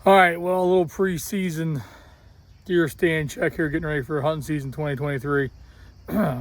All right, well, a little preseason deer stand check here, getting ready for hunting season 2023.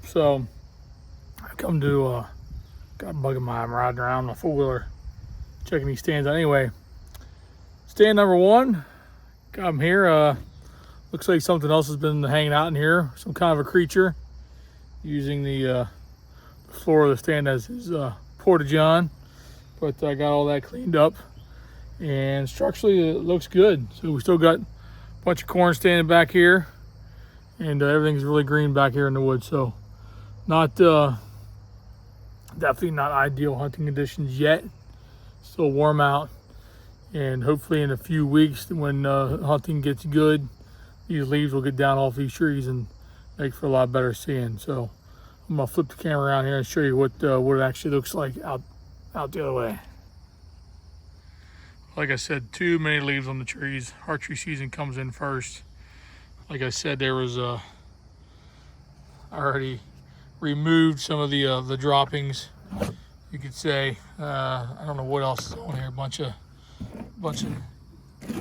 So I come to got a bug in my eye. I'm riding around my four wheeler, checking these stands out. Anyway, stand number one, got him here. Looks like something else has been hanging out in here, some kind of a creature, using the floor of the stand as his porta-john. But I got all that cleaned up, and structurally it looks good. So we still got a bunch of corn standing back here, and everything's really green back here in the woods. So not definitely not ideal hunting conditions yet. Still warm out, and hopefully in a few weeks when hunting gets good, these leaves will get down off these trees and make for a lot better seeing. So I'm gonna flip the camera around here and show you what it actually looks like out the other way. Like I said, too many leaves on the trees. Archery season comes in first. Like I said, there was I already removed some of the droppings, you could say. I don't know what else is on here. A bunch of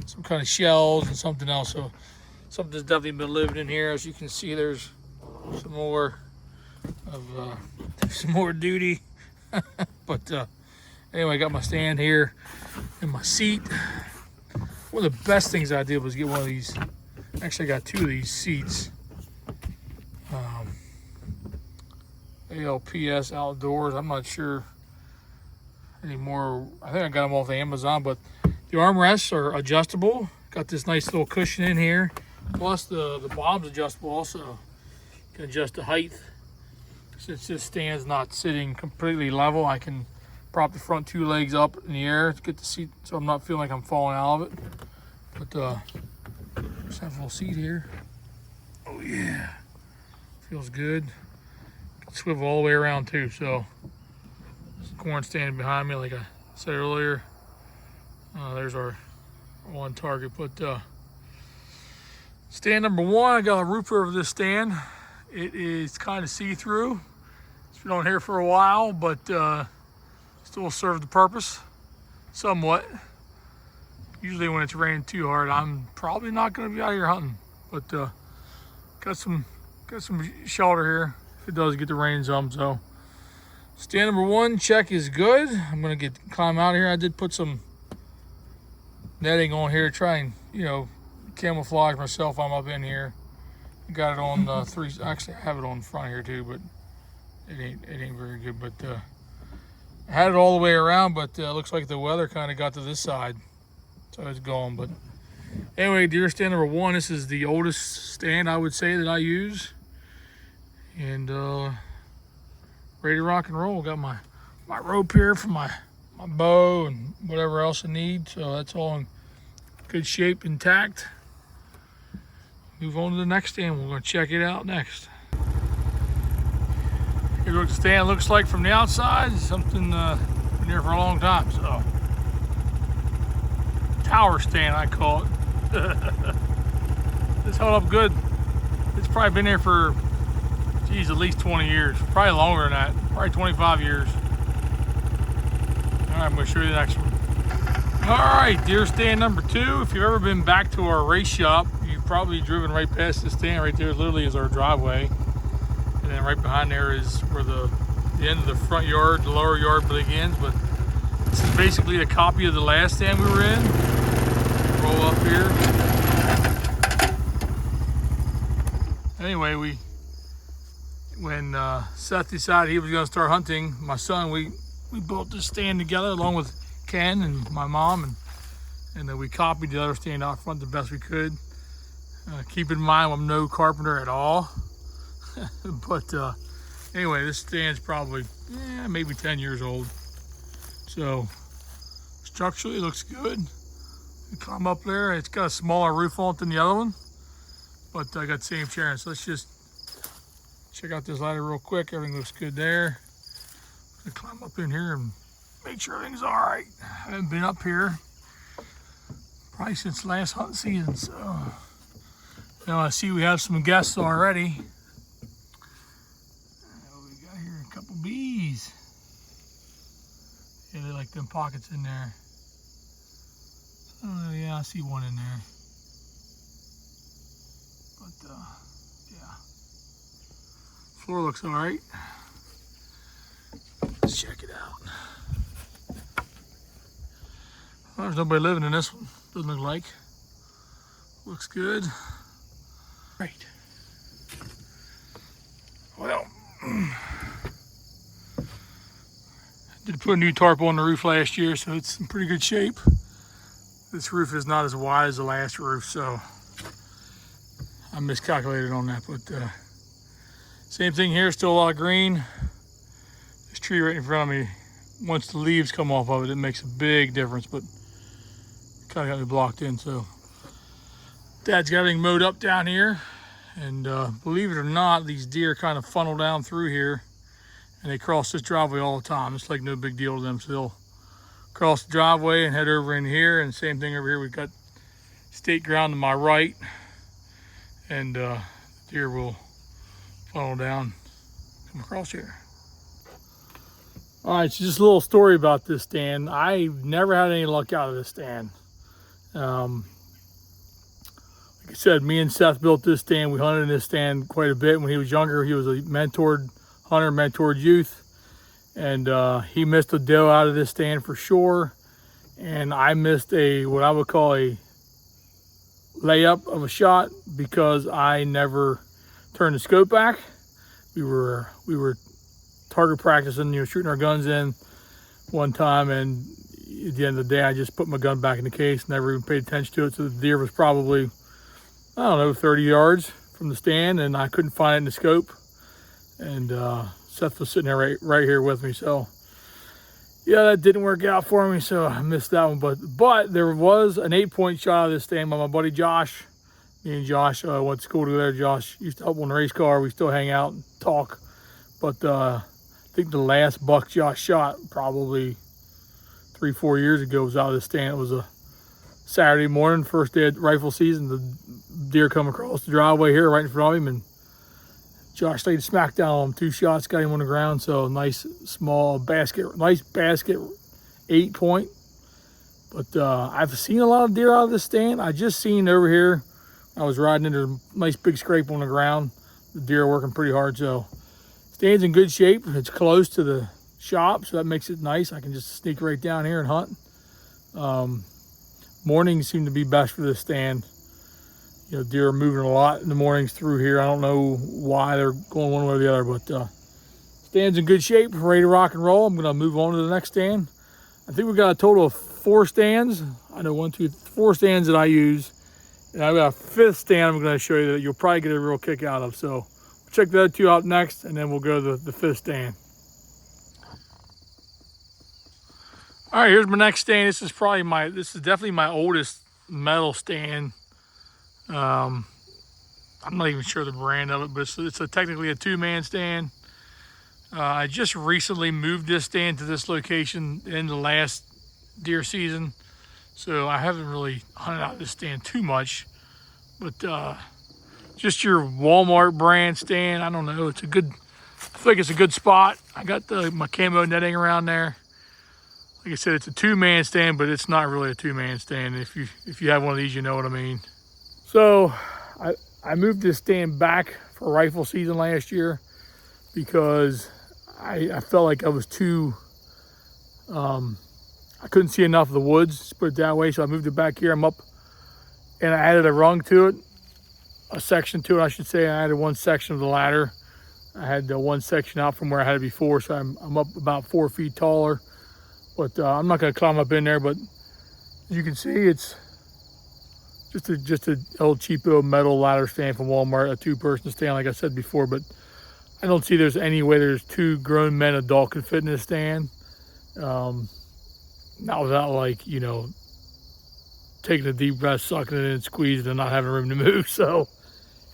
some kind of shells and something else. So something's definitely been living in here. As you can see, there's some more duty. But anyway, I got my stand here and my seat. One of the best things I did was get one of these. Actually, I got two of these seats. ALPS Outdoors. I'm not sure anymore. I think I got them off Amazon, but the armrests are adjustable. Got this nice little cushion in here. Plus the bottom's adjustable also. You can adjust the height. Since this stand's not sitting completely level, I can prop the front two legs up in the air to get the seat so I'm not feeling like I'm falling out of it. But just have a little seat here. Oh yeah, feels good. Swivel all the way around too. So there's the corn standing behind me, like I said earlier. There's our one target. But stand number one, I got a roof over this stand. It is kind of see-through. It's been on here for a while, but still serve the purpose somewhat. Usually when it's raining too hard, I'm probably not going to be out here hunting. But got some shelter here if it does get the rain some. So stand number one check is good. I'm going to climb out here. I did put some netting on here to try and camouflage myself. I'm up in here. Got it on three. Actually, I have it on the front here too, but it ain't very good. But I had it all the way around, but looks like the weather kind of got to this side, so it's gone. But anyway, deer stand number one. This is the oldest stand I would say that I use, and ready to rock and roll. Got my rope here for my bow and whatever else I need. So that's all in good shape, intact. Move on to the next stand. We're going to check it out next. Here's what the stand looks like from the outside. It's something been here for a long time. So tower stand, I call it. This held up good. It's probably been there for, geez, at least 20 years. Probably longer than that. Probably 25 years. All right, I'm going to show you the next one. All right, deer stand number two. If you've ever been back to our race shop, you've probably driven right past this stand. Right there literally is our driveway. And then right behind there is where the end of the front yard, the lower yard begins. But this is basically a copy of the last stand we were in. Roll up here. Anyway, when Seth decided he was going to start hunting, my son, we built this stand together along with Ken and my mom, and then we copied the other stand out front the best we could. Keep in mind, I'm no carpenter at all. But anyway, this stand's probably maybe 10 years old. So structurally it looks good. You climb up there. It's got a smaller roof on it than the other one, but I got the same chair. So let's just check out this ladder real quick. Everything looks good there. I'm gonna climb up in here and make sure everything's all right. I haven't been up here probably since last hunting season, so now I see we have some guests already. We got here a couple bees. Yeah, they like them pockets in there. Oh yeah, I see one in there. But yeah, floor looks all right. Let's check it out. Well, there's nobody living in this one. Doesn't look like. Looks good. Right. Well, did put a new tarp on the roof last year, so it's in pretty good shape. This roof is not as wide as the last roof, so I miscalculated on that. But same thing here, still a lot of green. This tree right in front of me, once the leaves come off of it, it makes a big difference, but kind of got me blocked in. So Dad's got everything mowed up down here, and believe it or not, these deer kind of funnel down through here, and they cross this driveway all the time. It's like no big deal to them. So they'll cross the driveway and head over in here, and same thing over here. We've got state ground to my right, and deer will funnel down, come across here. All right, so just a little story about this stand. I've never had any luck out of this stand. Like I said, me and Seth built this stand. We hunted in this stand quite a bit when he was younger. He was a mentored hunter, mentored youth, and he missed a doe out of this stand for sure. And I missed what I would call a layup of a shot because I never turned the scope back. We were target practicing, shooting our guns in one time, and at the end of the day, I just put my gun back in the case, never even paid attention to it. So the deer was probably, I don't know, 30 yards from the stand, and I couldn't find it in the scope. And Seth was sitting there right here with me. So yeah, that didn't work out for me, so I missed that one. But there was an 8-point shot of this stand by my buddy Josh. Me and Josh went to school together. Josh used to help on the race car. We still hang out and talk. But I think the last buck Josh shot probably 3-4 years ago was out of the stand. It was a Saturday morning, first day of rifle season. The deer come across the driveway here right in front of him, and Josh laid smack down on him. 2 shots, got him on the ground. So nice small basket, nice basket 8-point. But I've seen a lot of deer out of this stand. I just seen over here, I was riding into a nice big scrape on the ground. The deer are working pretty hard. So stand's in good shape. It's close to the shop, so that makes it nice. I can just sneak right down here and hunt. Mornings seem to be best for this stand. Deer are moving a lot in the mornings through here. I don't know why they're going one way or the other, but stand's in good shape, ready to rock and roll. I'm gonna move on to the next stand. I think we got a total of 4 stands. I know 1, 2, 4 stands that I use, and I've got a 5th stand I'm gonna show you that you'll probably get a real kick out of. So check the other 2 out next, and then we'll go to the 5th stand. All right, here's my next stand. This is definitely my oldest metal stand. I'm not even sure the brand of it, but it's technically a 2-man stand. I just recently moved this stand to this location in the last deer season, so I haven't really hunted out this stand too much. But just your Walmart brand stand, I don't know. I feel like it's a good spot. I got my camo netting around there. Like I said, it's a 2-man stand, but it's not really a 2-man stand. If you have one of these, you know what I mean. So I moved this stand back for rifle season last year because I felt like I was too, I couldn't see enough of the woods, let's put it that way. So I moved it back here. I'm up, and I added a rung to it, a section to it, I should say. I added 1 section of the ladder. I had 1 section out from where I had it before, so I'm up about 4 feet taller. But I'm not going to climb up in there. But as you can see, it's just a old cheapo metal ladder stand from Walmart, a 2-person stand, like I said before. But I don't see there's any way there's 2 grown men adult could fit in this stand. Not without, like, taking a deep breath, sucking it in, and squeezing, and not having room to move. So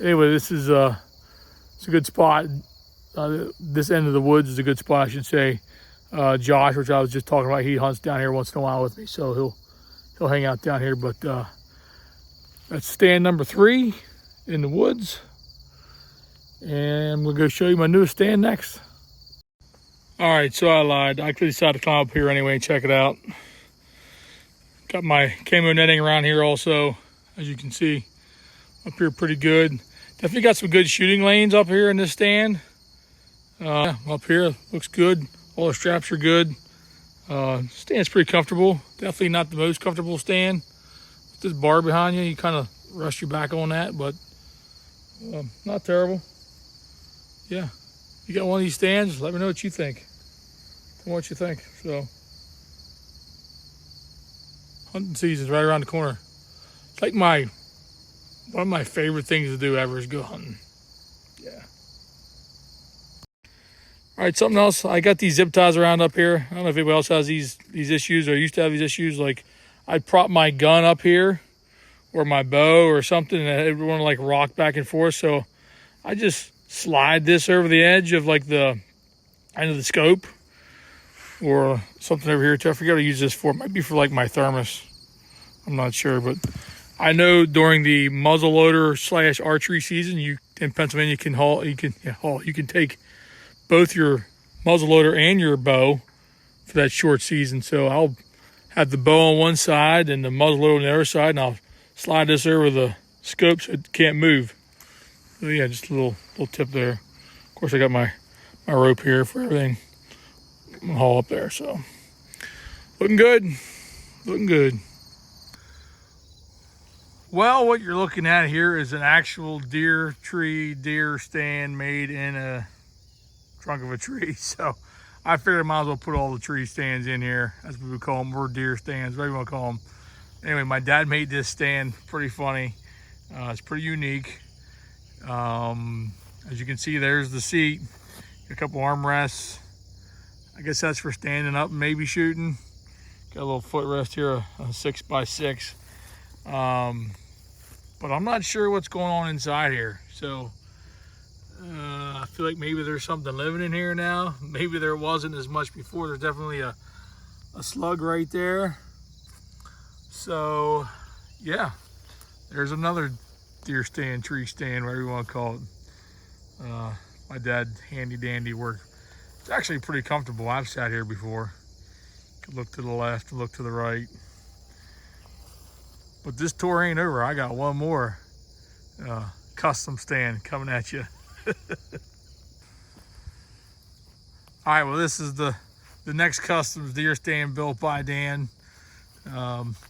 anyway, this is it's a good spot. This end of the woods is a good spot, I should say. Josh, which I was just talking about, he hunts down here once in a while with me, so he'll hang out down here. But that's stand number 3 in the woods, and we'll go show you my newest stand next. All right, so I lied. I decided to climb up here anyway and check it out. Got my camo netting around here also, as you can see. Up here pretty good. Definitely got some good shooting lanes up here in this stand. Up here looks good. All the straps are good. Stand's pretty comfortable. Definitely not the most comfortable stand. With this bar behind you, you kind of rest your back on that, but not terrible. Yeah, you got one of these stands, let me know what you think. Tell me what you think. So, hunting season's right around the corner. It's like one of my favorite things to do ever is go hunting. Yeah. All right, something else. I got these zip ties around up here. I don't know if anybody else has these issues or used to have these issues. Like, I'd prop my gun up here or my bow or something, and it would want to like rock back and forth. So I just slide this over the edge of like the end of the scope or something over here too. I forgot to use this for. It might be for like my thermos. I'm not sure, but I know during the muzzleloader / archery season, you in Pennsylvania you can take both your muzzleloader and your bow for that short season. So I'll have the bow on one side and the muzzleloader on the other side, and I'll slide this over the scope so it can't move. So yeah, just a little tip there. Of course, I got my rope here for everything. I'm gonna haul up there. So looking good, looking good. Well, what you're looking at here is an actual deer stand made in a trunk of a tree. So I figured I might as well put all the tree stands in here, as we would call them, or deer stands, whatever you want to call them. Anyway, my dad made this stand. Pretty funny. It's pretty unique. As you can see, there's the seat. Got a couple armrests. I guess that's for standing up and maybe shooting. Got a little footrest here, a 6x6. But I'm not sure what's going on inside here. So I feel like maybe there's something living in here now. Maybe there wasn't as much before. There's definitely a slug right there. So yeah, there's another deer stand, tree stand, whatever you want to call it. My dad handy dandy work. It's actually pretty comfortable. I've sat here before. Could look to the left and look to the right. But this tour ain't over. I got one more custom stand coming at you. All right, well, this is the next custom deer stand built by Dan.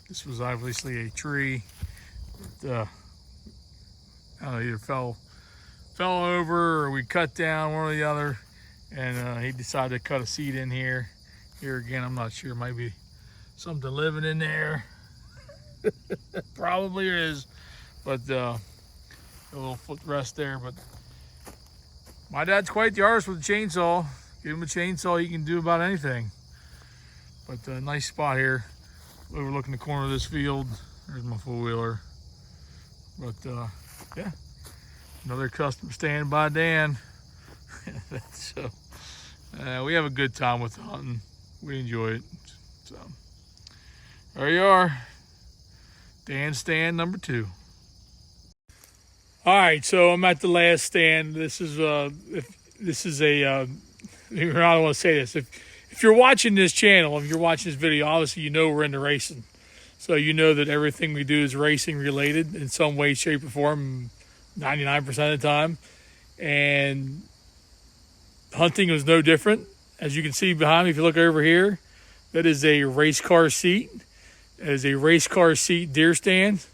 This was obviously a tree. I don't know, either fell over or we cut down, one or the other, and he decided to cut a seat in here. Here again, I'm not sure. Might be something living in there. Probably is, but a little footrest there. But my dad's quite the artist with a chainsaw. Give him a chainsaw, he can do about anything. But a nice spot here, overlooking the corner of this field. There's my four-wheeler. But yeah, another custom stand by Dan. So we have a good time with the hunting. We enjoy it. So there you are. Dan stand number 2. All right, so I'm at the last stand. This is I don't want to say this. If you're watching this channel, if you're watching this video, obviously you know we're into racing. So you know that everything we do is racing related in some way, shape, or form, 99% of the time. And hunting was no different. As you can see behind me, if you look over here, that is a race car seat. As a race car seat deer stand.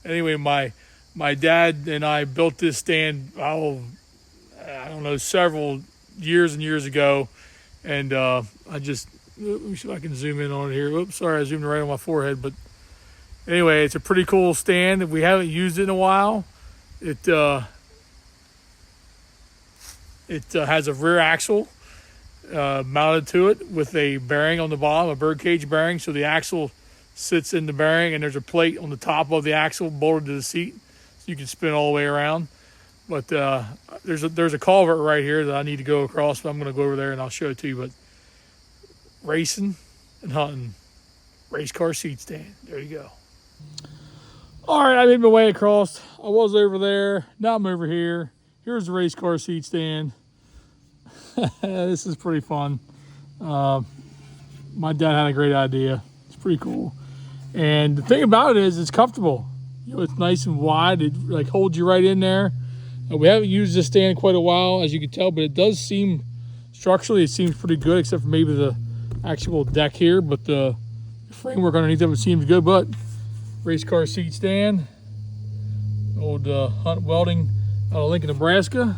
Anyway, my dad and I built this stand, I don't know, several years and years ago. And let me see if I can zoom in on it here. Oops, sorry, I zoomed right on my forehead. But anyway, it's a pretty cool stand. We haven't used it in a while. It has a rear axle mounted to it with a bearing on the bottom, a birdcage bearing. So the axle sits in the bearing, and there's a plate on the top of the axle bolted to the seat, so you can spin all the way around. But there's a culvert right here that I need to go across, but I'm going to go over there and I'll show it to you. But racing and hunting, race car seat stand. There you go. All right, I made my way across. I was over there. Now I'm over here. Here's the race car seat stand. This is pretty fun. My dad had a great idea. It's pretty cool. And the thing about it is it's comfortable. You know, it's nice and wide. It like holds you right in there. We haven't used this stand in quite a while, as you can tell, but it does seem, structurally, it seems pretty good, except for maybe the actual deck here, but the framework underneath of it seems good. But race car seat stand, old Hunt Welding out of Lincoln, Nebraska.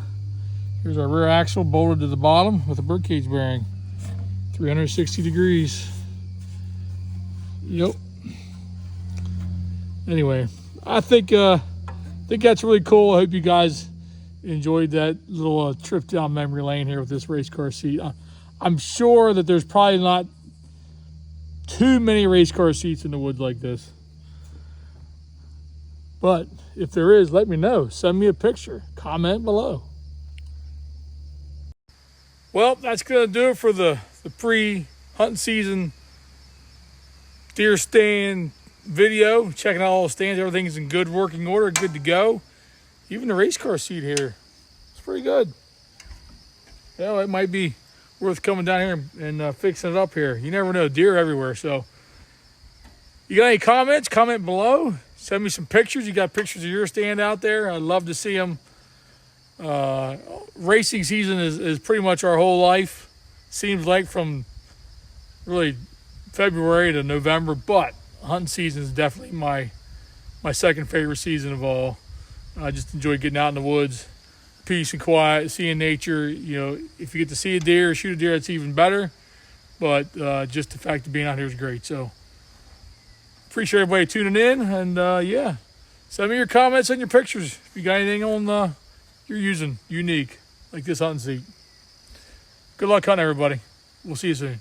Here's our rear axle bolted to the bottom with a birdcage bearing, 360 degrees. Yep. Anyway, I think that's really cool. I hope you guys enjoyed that little trip down memory lane here with this race car seat. I'm sure that there's probably not too many race car seats in the woods like this. But if there is, let me know. Send me a picture. Comment below. Well, that's going to do it for the pre-hunting season deer stand video. Checking out all the stands. Everything's in good working order, good to go. Even the race car seat here, it's pretty good. Yeah, it might be worth coming down here and fixing it up here. You never know, deer everywhere. So you got any comments? Comment below. Send me some pictures. You got pictures of your stand out there? I'd love to see them. Racing season is pretty much our whole life. Seems like from really February to November, but hunting season is definitely my second favorite season of all. I just enjoy getting out in the woods, peace and quiet, seeing nature. You know, if you get to see a deer or shoot a deer, that's even better. But just the fact of being out here is great. So appreciate everybody tuning in. And yeah, send me your comments and your pictures if you got anything on you're using unique like this hunting seat. Good luck hunting, everybody. We'll see you soon.